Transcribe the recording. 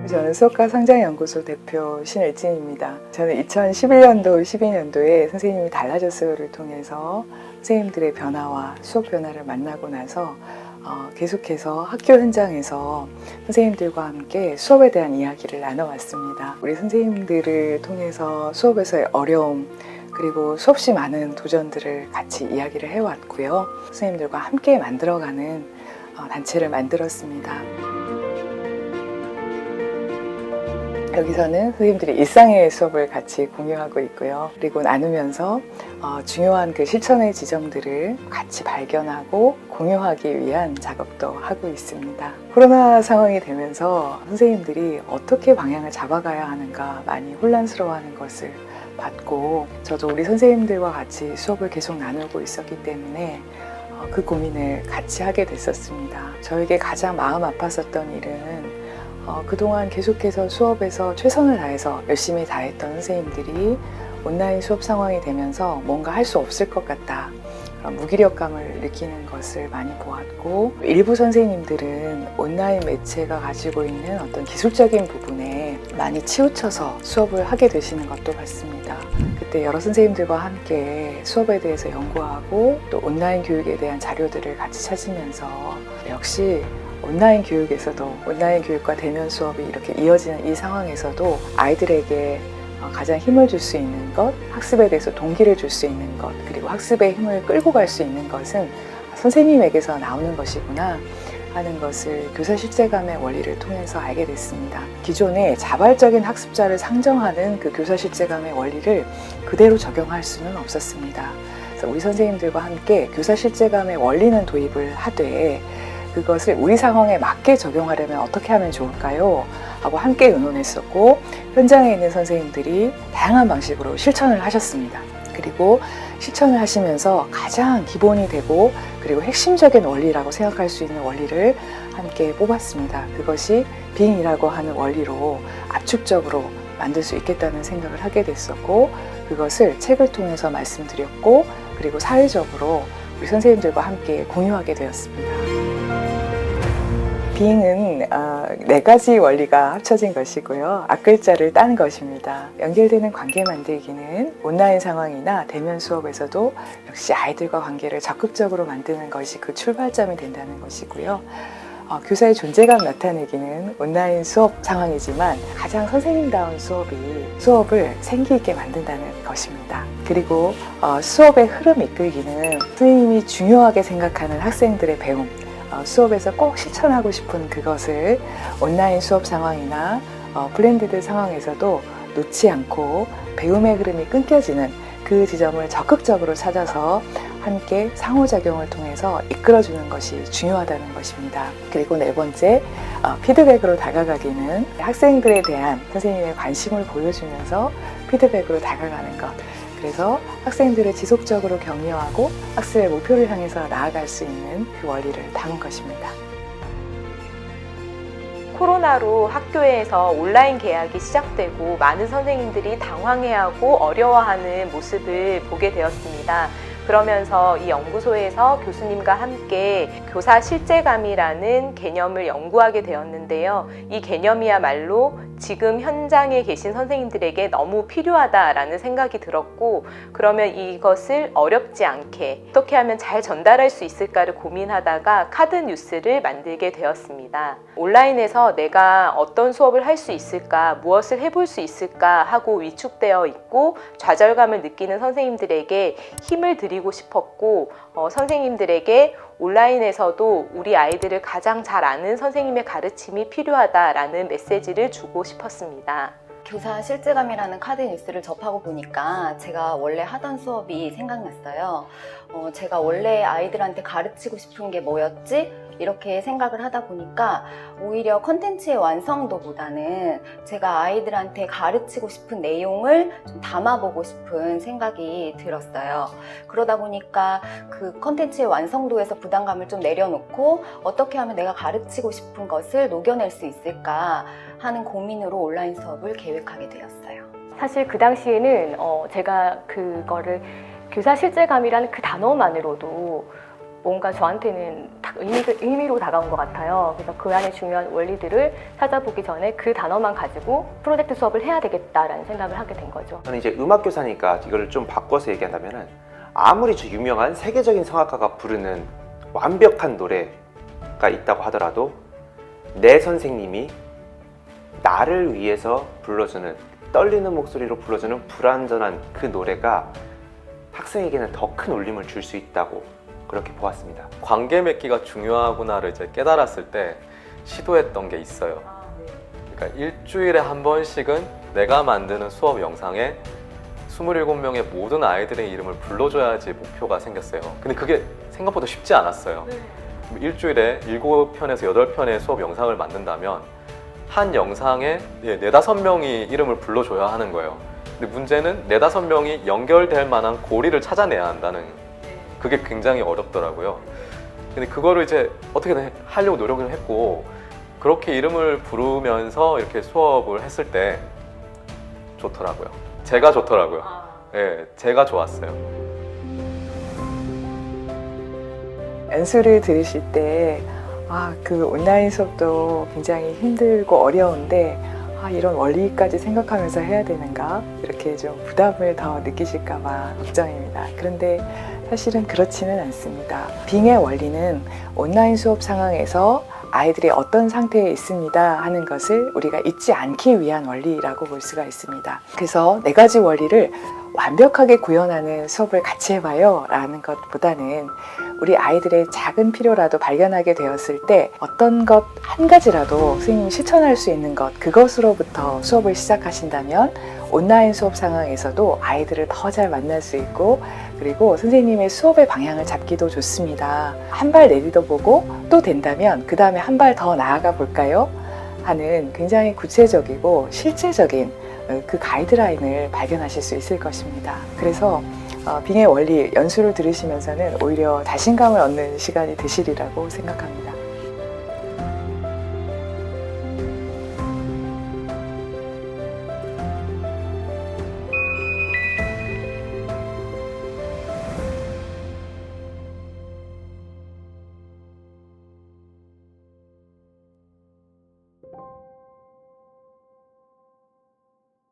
저는 수업과 성장연구소 대표 신을진입니다. 저는 2011년도, 12년도에 선생님이 달라졌어요를 통해서 선생님들의 변화와 수업 변화를 만나고 나서 계속해서 학교 현장에서 선생님들과 함께 수업에 대한 이야기를 나눠왔습니다. 우리 선생님들을 통해서 수업에서의 어려움, 그리고 수없이 많은 도전들을 같이 이야기를 해왔고요. 선생님들과 함께 만들어가는 단체를 만들었습니다. 여기서는 선생님들이 일상의 수업을 같이 공유하고 있고요. 그리고 나누면서 중요한 그 실천의 지점들을 같이 발견하고 공유하기 위한 작업도 하고 있습니다. 코로나 상황이 되면서 선생님들이 어떻게 방향을 잡아가야 하는가 많이 혼란스러워하는 것을 봤고, 저도 우리 선생님들과 같이 수업을 계속 나누고 있었기 때문에 그 고민을 같이 하게 됐었습니다. 저에게 가장 마음 아팠었던 일은 그동안 계속해서 수업에서 최선을 다해서 열심히 다했던 선생님들이 온라인 수업 상황이 되면서 뭔가 할 수 없을 것 같다, 그런 무기력감을 느끼는 것을 많이 보았고, 일부 선생님들은 온라인 매체가 가지고 있는 어떤 기술적인 부분에 많이 치우쳐서 수업을 하게 되시는 것도 봤습니다. 그때 여러 선생님들과 함께 수업에 대해서 연구하고 또 온라인 교육에 대한 자료들을 같이 찾으면서 역시 온라인 교육에서도, 온라인 교육과 대면 수업이 이렇게 이어지는 이 상황에서도 아이들에게 가장 힘을 줄 수 있는 것, 학습에 대해서 동기를 줄 수 있는 것, 그리고 학습의 힘을 끌고 갈 수 있는 것은 선생님에게서 나오는 것이구나 하는 것을 교사 실제감의 원리를 통해서 알게 됐습니다. 기존의 자발적인 학습자를 상정하는 그 교사 실제감의 원리를 그대로 적용할 수는 없었습니다. 그래서 우리 선생님들과 함께 교사 실제감의 원리는 도입을 하되 그것을 우리 상황에 맞게 적용하려면 어떻게 하면 좋을까요? 하고 함께 의논했었고, 현장에 있는 선생님들이 다양한 방식으로 실천을 하셨습니다. 그리고 실천을 하시면서 가장 기본이 되고 그리고 핵심적인 원리라고 생각할 수 있는 원리를 함께 뽑았습니다. 그것이 빙이라고 하는 원리로 압축적으로 만들 수 있겠다는 생각을 하게 됐었고, 그것을 책을 통해서 말씀드렸고, 그리고 사회적으로 우리 선생님들과 함께 공유하게 되었습니다. 빙은 4가지 원리가 합쳐진 것이고요. 앞글자를 딴 것입니다. 연결되는 관계 만들기는 온라인 상황이나 대면 수업에서도 역시 아이들과 관계를 적극적으로 만드는 것이 그 출발점이 된다는 것이고요. 교사의 존재감 나타내기는 온라인 수업 상황이지만 가장 선생님다운 수업을 생기 있게 만든다는 것입니다. 그리고 수업의 흐름 이끌기는 선생님이 중요하게 생각하는 학생들의 배움, 수업에서 꼭 실천하고 싶은 그것을 온라인 수업 상황이나 블렌디드 상황에서도 놓지 않고 배움의 흐름이 끊겨지는 그 지점을 적극적으로 찾아서 함께 상호작용을 통해서 이끌어주는 것이 중요하다는 것입니다. 그리고 4번째, 피드백으로 다가가기는 학생들에 대한 선생님의 관심을 보여주면서 피드백으로 다가가는 것, 그래서 학생들을 지속적으로 격려하고 학습의 목표를 향해서 나아갈 수 있는 그 원리를 담은 것입니다. 코로나로 학교에서 온라인 개학이 시작되고 많은 선생님들이 당황해하고 어려워하는 모습을 보게 되었습니다. 그러면서 이 연구소에서 교수님과 함께 교사 실제감이라는 개념을 연구하게 되었는데요. 이 개념이야말로 지금 현장에 계신 선생님들에게 너무 필요하다라는 생각이 들었고, 그러면 이것을 어렵지 않게 어떻게 하면 잘 전달할 수 있을까를 고민하다가 카드 뉴스를 만들게 되었습니다. 온라인에서 내가 어떤 수업을 할 수 있을까, 무엇을 해볼 수 있을까 하고 위축되어 있고 좌절감을 느끼는 선생님들에게 힘을 드리고 싶었고, 선생님들에게 온라인에서도 우리 아이들을 가장 잘 아는 선생님의 가르침이 필요하다라는 메시지를 주고 싶었습니다. 교사 실제감이라는 카드 뉴스를 접하고 보니까 제가 원래 하던 수업이 생각났어요. 제가 원래 아이들한테 가르치고 싶은 게 뭐였지? 이렇게 생각을 하다 보니까 오히려 컨텐츠의 완성도보다는 제가 아이들한테 가르치고 싶은 내용을 좀 담아보고 싶은 생각이 들었어요. 그러다 보니까 그 컨텐츠의 완성도에서 부담감을 좀 내려놓고 어떻게 하면 내가 가르치고 싶은 것을 녹여낼 수 있을까 하는 고민으로 온라인 수업을 계획하게 되었어요. 사실 그 당시에는 제가 그거를 교사 실제감이라는 그 단어만으로도 뭔가 저한테는 딱 의미로 다가온 것 같아요. 그래서 그 안에 중요한 원리들을 찾아보기 전에 그 단어만 가지고 프로젝트 수업을 해야 되겠다라는 생각을 하게 된 거죠. 저는 이제 음악교사니까 이거를 좀 바꿔서 얘기한다면은 아무리 저 유명한 세계적인 성악가가 부르는 완벽한 노래가 있다고 하더라도 내 선생님이 나를 위해서 불러주는, 떨리는 목소리로 불러주는 불완전한 그 노래가 학생에게는 더 큰 울림을 줄 수 있다고 그렇게 보았습니다. 관계 맺기가 중요하구나를 이제 깨달았을 때 시도했던 게 있어요. 그러니까 일주일에 한 번씩은 내가 만드는 수업 영상에 27명의 모든 아이들의 이름을 불러줘야지 목표가 생겼어요. 근데 그게 생각보다 쉽지 않았어요. 일주일에 7편에서 8편의 수업 영상을 만든다면 한 영상에 4-5명이 이름을 불러줘야 하는 거예요. 근데 문제는 4-5명이 연결될 만한 고리를 찾아내야 한다는, 그게 굉장히 어렵더라고요. 근데 그거를 이제 어떻게든 하려고 노력을 했고, 그렇게 이름을 부르면서 이렇게 수업을 했을 때 좋더라고요. 제가 좋더라고요. 네, 제가 좋았어요. 연수를 들으실 때 그 온라인 수업도 굉장히 힘들고 어려운데 이런 원리까지 생각하면서 해야 되는가, 이렇게 좀 부담을 더 느끼실까 봐 걱정입니다. 그런데 사실은 그렇지는 않습니다. 빙의 원리는 온라인 수업 상황에서 아이들이 어떤 상태에 있습니다 하는 것을 우리가 잊지 않기 위한 원리라고 볼 수가 있습니다. 그래서 4가지 원리를 완벽하게 구현하는 수업을 같이 해봐요 라는 것보다는 우리 아이들의 작은 필요라도 발견하게 되었을 때 어떤 것 한 가지라도 선생님이 실천할 수 있는 것, 그것으로부터 수업을 시작하신다면 온라인 수업 상황에서도 아이들을 더 잘 만날 수 있고, 그리고 선생님의 수업의 방향을 잡기도 좋습니다. 한 발 내디뎌 보고 또 된다면 그 다음에 한 발 더 나아가 볼까요? 하는 굉장히 구체적이고 실제적인 그 가이드라인을 발견하실 수 있을 것입니다. 그래서 빙의 원리 연수를 들으시면서는 오히려 자신감을 얻는 시간이 되시리라고 생각합니다.